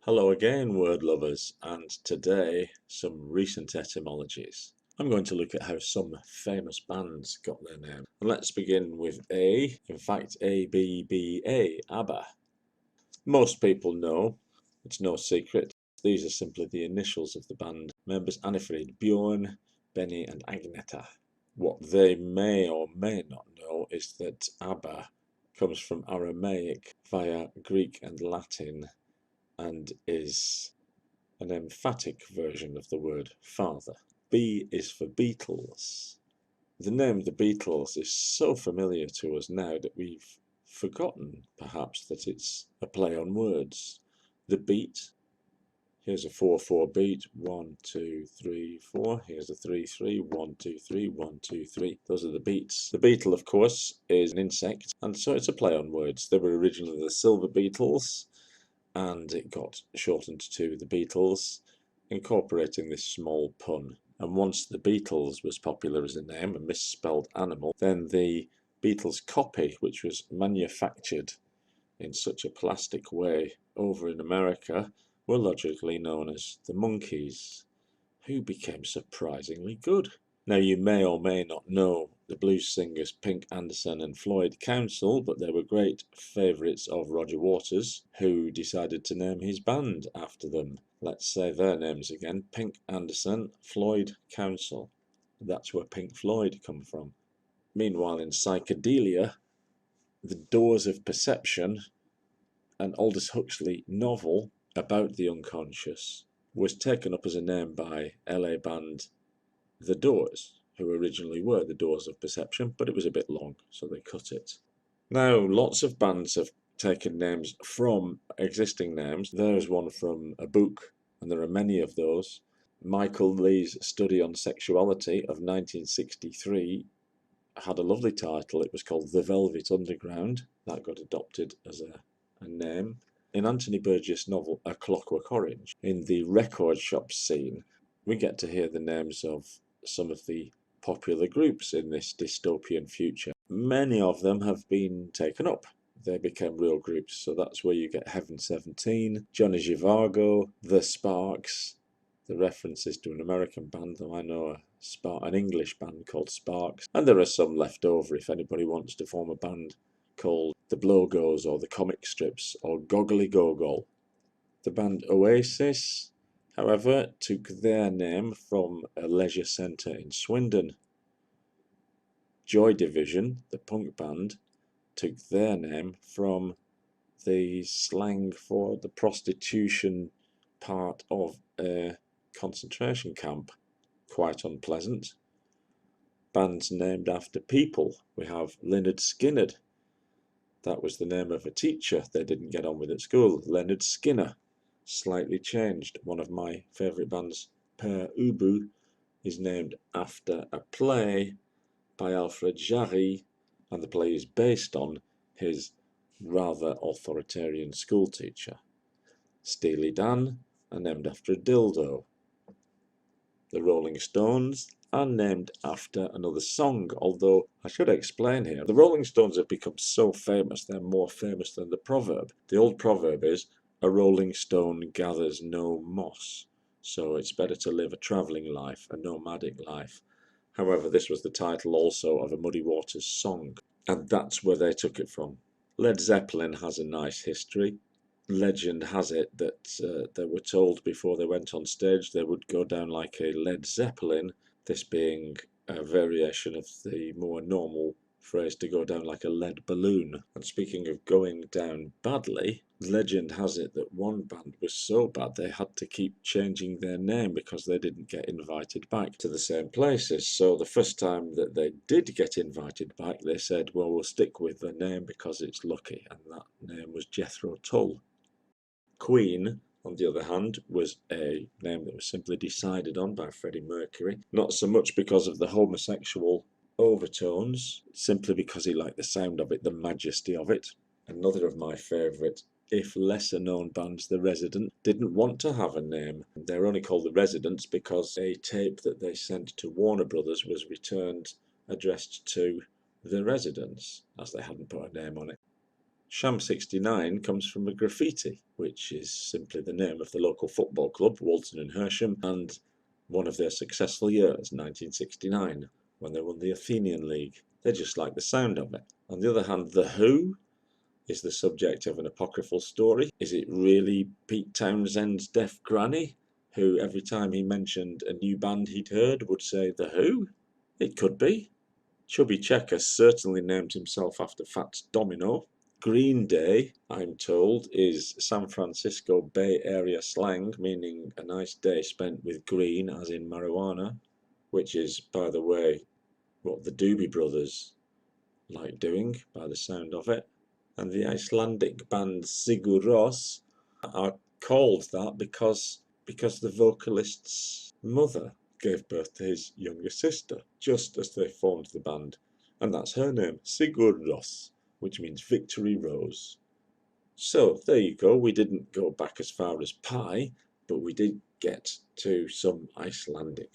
Hello again, word lovers, and today some recent etymologies. I'm going to look at how some famous bands got their name. And let's begin with A, in fact ABBA, ABBA. Most people know, it's no secret, these are simply the initials of the band members Annifrid, Bjorn, Benny and Agneta. What they may or may not know is that ABBA comes from Aramaic via Greek and Latin and is an emphatic version of the word father. B is for Beatles. The name the Beatles is so familiar to us now that we've forgotten, perhaps, that it's a play on words. The beat, here's a 4/4 beat, 1, 2, 3, 4. Here's a 3/3, 1, 2, 3, 1, 2, 3. Those are the beats. The beetle, of course, is an insect, and so it's a play on words. They were originally the Silver Beetles, and it got shortened to the Beatles, incorporating this small pun. And once the Beatles was popular as a name, a misspelled animal, then the Beatles copy, which was manufactured in such a plastic way over in America, were logically known as the Monkees, who became surprisingly good. Now, you may or may not know the blues singers Pink Anderson and Floyd Council, but they were great favourites of Roger Waters, who decided to name his band after them. Let's say their names again: Pink Anderson, Floyd Council. That's where Pink Floyd come from. Meanwhile, in psychedelia, The Doors of Perception, an Aldous Huxley novel about the unconscious, was taken up as a name by LA band The Doors, who originally were The Doors of Perception, but it was a bit long, so they cut it. Now, lots of bands have taken names from existing names. There's one from a book, and there are many of those. Michael Lee's Study on Sexuality of 1963 had a lovely title. It was called The Velvet Underground. That got adopted as a name. In Anthony Burgess' novel A Clockwork Orange, in the record shop scene, we get to hear the names of some of the popular groups in this dystopian future. Many of them have been taken up. They became real groups, so that's where you get Heaven 17, Johnny Zhivago, The Sparks. The references to an American band, though I know an English band called Sparks, and there are some left over if anybody wants to form a band called the Blowgoes or the Comic Strips or Goggly Gogol. The band Oasis, however, took their name from a leisure centre in Swindon. Joy Division, the punk band, took their name from the slang for the prostitution part of a concentration camp. Quite unpleasant. Bands named after people. We have Lynyrd Skynyrd. That was the name of a teacher they didn't get on with at school, Lynyrd Skynyrd. Slightly changed. One of my favourite bands, Pere Ubu, is named after a play by Alfred Jarry, and the play is based on his rather authoritarian schoolteacher. Steely Dan are named after a dildo. The Rolling Stones are named after another song, although I should explain here, the Rolling Stones have become so famous, they're more famous than the proverb. The old proverb is, a rolling stone gathers no moss, so it's better to live a travelling life, a nomadic life. However, this was the title also of a Muddy Waters song, and that's where they took it from. Led Zeppelin has a nice history. Legend has it that they were told before they went on stage they would go down like a Led Zeppelin, this being a variation of the more normal phrase to go down like a lead balloon. And speaking of going down badly, legend has it that one band was so bad they had to keep changing their name because they didn't get invited back to the same places. So the first time that they did get invited back, they said, well, we'll stick with the name because it's lucky, and that name was Jethro Tull. Queen, on the other hand, was a name that was simply decided on by Freddie Mercury, not so much because of the homosexual overtones, simply because he liked the sound of it, the majesty of it. Another of my favourite, if lesser known bands, The Resident, didn't want to have a name. They were only called The Residents because a tape that they sent to Warner Brothers was returned addressed to The Residents, as they hadn't put a name on it. Sham 69 comes from a graffiti, which is simply the name of the local football club, Walton and Hersham, and one of their successful years, 1969, when they won the Athenian League. They just like the sound of it. On the other hand, The Who is the subject of an apocryphal story. Is it really Pete Townshend's deaf granny, who every time he mentioned a new band he'd heard would say The Who? It could be. Chubby Checker certainly named himself after Fats Domino. Green Day, I'm told, is San Francisco Bay Area slang, meaning a nice day spent with green, as in marijuana, which is, by the way, what the Doobie Brothers like doing, by the sound of it. And the Icelandic band Sigur Ros are called that because the vocalist's mother gave birth to his younger sister just as they formed the band, and that's her name, Sigur Ros, which means Victory Rose. So there you go. We didn't go back as far as pie, but we did get to some Icelandic.